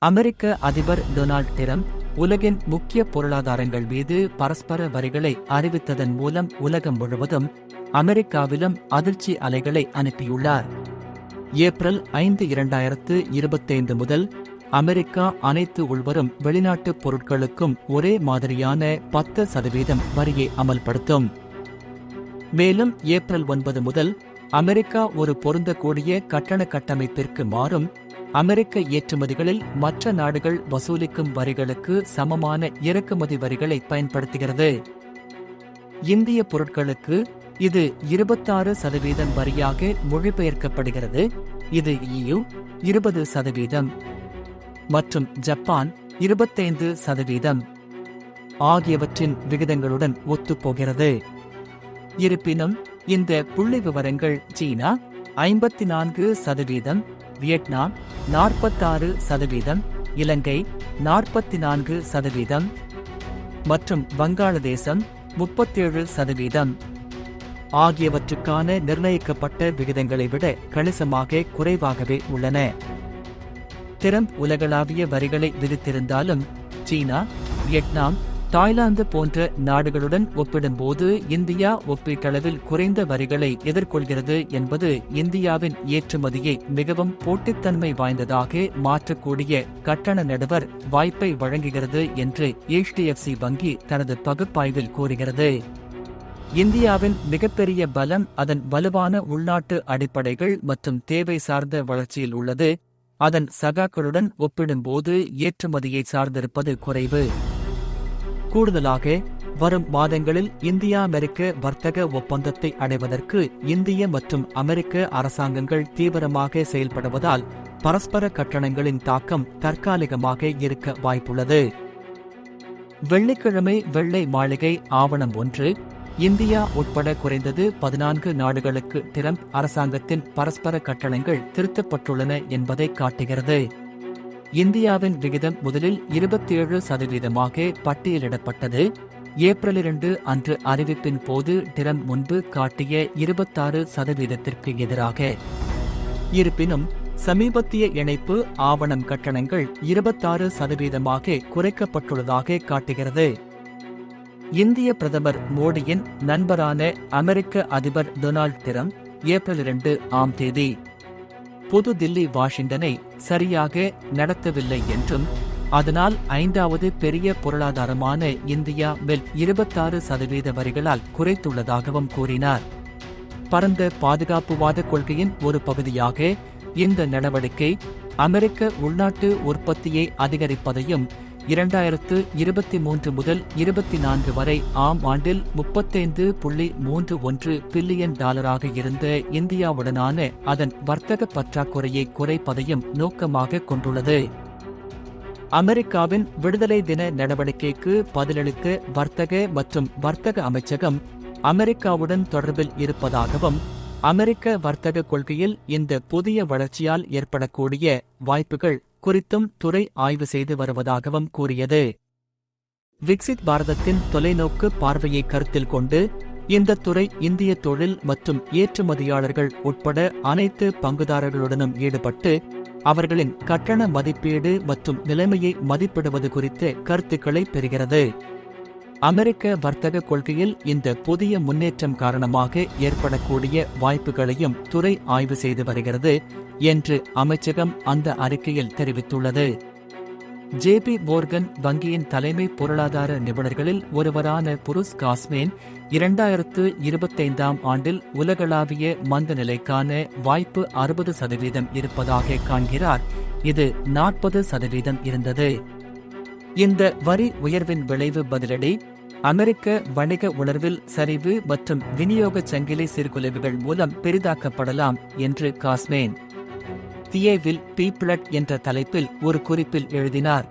அமெரிக்க அதிபர் Donald Trump உலகின் முக்கிய பொருளாதாரங்கள் மீது பரஸ்பர வரிகளை அறிவித்ததன் மூலம் உலகம் முழுவதும் அமெரிக்காவிலும் அதிர்ச்சி அலைகளை அனுப்பியுள்ளார். ஏப்ரல் 5, 2025 முதல் அமெரிக்கா அனைத்து உள்வரும் வெளிநாட்டு பொருட்களுக்கும் ஒரே மாதிரியான 10% வரியை அமல்படுத்தும். மேலும் ஏப்ரல் 9 முதல் அமெரிக்கா ஒரு பொருந்தக்கூடிய கட்டண கட்டமைப்பிற்கு மாறும். அமெரிக்க ஏற்றுமதிகளில் மற்ற நாடுகள் வசூலிக்கும் வரிகளுக்கு சமமான இறக்குமதி வரிகளை பயன்படுத்துகிறது. இந்திய பொருட்களுக்கு இது 26% வரியாக மொழிபெயர்க்கப்படுகிறது. இது EU 20% மற்றும் ஜப்பான் 25% ஆகியவற்றின் விகிதங்களுடன் ஒத்துப்போகிறது. இருப்பினும் இந்த புள்ளி விவரங்கள் சீனா 54%, வியட்நாம் 46%, இலங்கை 44% மற்றும் வங்காளதேசம் 37% ஆகியவற்றுக்கான நிர்ணயிக்கப்பட்ட விகிதங்களை விட கணிசமாக குறைவாகவே உள்ளன. டிரம்ப் உலகளாவிய வரிகளை விதித்திருந்தாலும் சீனா, வியட்நாம், தாய்லாந்து போன்ற நாடுகளுடன் ஒப்பிடும்போது இந்தியா ஒப்பீட்டளவில் குறைந்த வரிகளை எதிர்கொள்கிறது என்பது இந்தியாவின் ஏற்றுமதியை மிகவும் போட்டித்தன்மை வாய்ந்ததாக மாற்றக்கூடிய கட்டண நடுவர் வாய்ப்பை வழங்குகிறது என்று HDFC வங்கி தனது பகுப்பாய்வில் கூறுகிறது. இந்தியாவின் மிகப்பெரிய பலம் அதன் வலுவான உள்நாட்டு அடிப்படைகள் மற்றும் தேவை சார்ந்த வளர்ச்சியில் உள்ளது. அதன் சகாக்களுடன் ஒப்பிடும்போது ஏற்றுமதியை சார்ந்திருப்பது குறைவு. கூடுதலாக வரும் மாதங்களில் இந்தியா அமெரிக்க வர்த்தக ஒப்பந்தத்தை அடைவதற்கு இந்திய மற்றும் அமெரிக்க அரசாங்கங்கள் தீவிரமாக செயல்படுவதால் பரஸ்பர கட்டணங்களின் தாக்கம் தற்காலிகமாக இருக்க வாய்ப்புள்ளது. வெள்ளிக்கிழமை வெள்ளை மாளிகை ஆவணம் 1 இந்தியா உட்பட குறைந்தது 14 நாடுகளுக்கு டிரம்ப் அரசாங்கத்தின் பரஸ்பர கட்டணங்கள் திருத்தப்பட்டுள்ளன என்பதை காட்டுகிறது. இந்தியாவின் விகிதம் முதலில் 27% பட்டியலிடப்பட்டது. ஏப்ரல் 2 அன்று அறிவிப்பின் போது டிரம்ப் முன்பு காட்டிய 26%க்கு எதிராக. இருப்பினும் சமீபத்திய இணைப்பு ஆவணம் கட்டணங்கள் 26% குறைக்கப்பட்டுள்ளதாக காட்டுகிறது. இந்திய பிரதமர் மோடியின் நண்பரான அமெரிக்க அதிபர் டொனால்ட் டிரம்ப் ஏப்ரல் 2 புது தில்லி வாஷிங்டனை சரியாக நடத்தவில்லை என்றும் அதனால் 5வது பெரிய பொருளாதாரமான இந்தியா மேல் 26% வரிகளால் குறைத்துள்ளதாகவும் கூறினார். பரந்த பாதுகாப்புவாத கொள்கையின் ஒரு பகுதியாக இந்த நடவடிக்கை அமெரிக்க உள்நாட்டு உற்பத்தியை அதிகரிப்பதையும் 2023 முதல் 24 வரை ஆம் ஆண்டில் $35.31 பில்லியன் இருந்த இந்தியாவுடனான அதன் வர்த்தக பற்றாக்குறையை குறைப்பதையும் நோக்கமாக கொண்டுள்ளது. அமெரிக்காவின் விடுதலை தின நடவடிக்கைக்கு பதிலளிக்க வர்த்தக மற்றும் வர்த்தக அமைச்சகம் அமெரிக்காவுடன் தொடர்பில் இருப்பதாகவும் அமெரிக்க வர்த்தக கொள்கையில் இந்த புதிய வளர்ச்சியால் ஏற்படக்கூடிய வாய்ப்புகள் குறித்தும் துறை ஆய்வு செய்து வருவதாகவும் கூறியது. விக்சித் பாரதத்தின் தொலைநோக்கு பார்வையை கருத்தில் கொண்டு இந்த துறை இந்திய தொழில் மற்றும் ஏற்றுமதியாளர்கள் உட்பட அனைத்து பங்குதாரர்களுடனும் ஈடுபட்டு அவர்களின் கட்டண மதிப்பீடு மற்றும் நிலைமையை மதிப்பிடுவது குறித்த கருத்துக்களை பெறுகிறது. அமெரிக்க வர்த்தக கொள்கையில் இந்த புதிய முன்னேற்றம் காரணமாக ஏற்படக்கூடிய வாய்ப்புகளையும் துறை ஆய்வு செய்து வருகிறது என்று அமைச்சகம் அந்த அறிக்கையில் தெரிவித்துள்ளது. JP மோர்கன் வங்கியின் தலைமை பொருளாதார நிபுணர்களில் ஒருவரான புருஸ் காஸ்மேன் 2025 ஆண்டில் உலகளாவிய மந்த நிலைக்கான வாய்ப்பு 60% இருப்பதாக காண்கிறார். இது 40% இருந்தது. இந்த வரி உயர்வின் விளைவு பதிலடி அமெரிக்க வணிக உணர்வில் சரிவு மற்றும் விநியோக சங்கிலி சீர்குலைவுகள் மூலம் பெரிதாக்கப்படலாம் என்று காஸ்மேன் தியேவில் பீப்ளட் என்ற தலைப்பில் ஒரு குறிப்பில் எழுதினார்.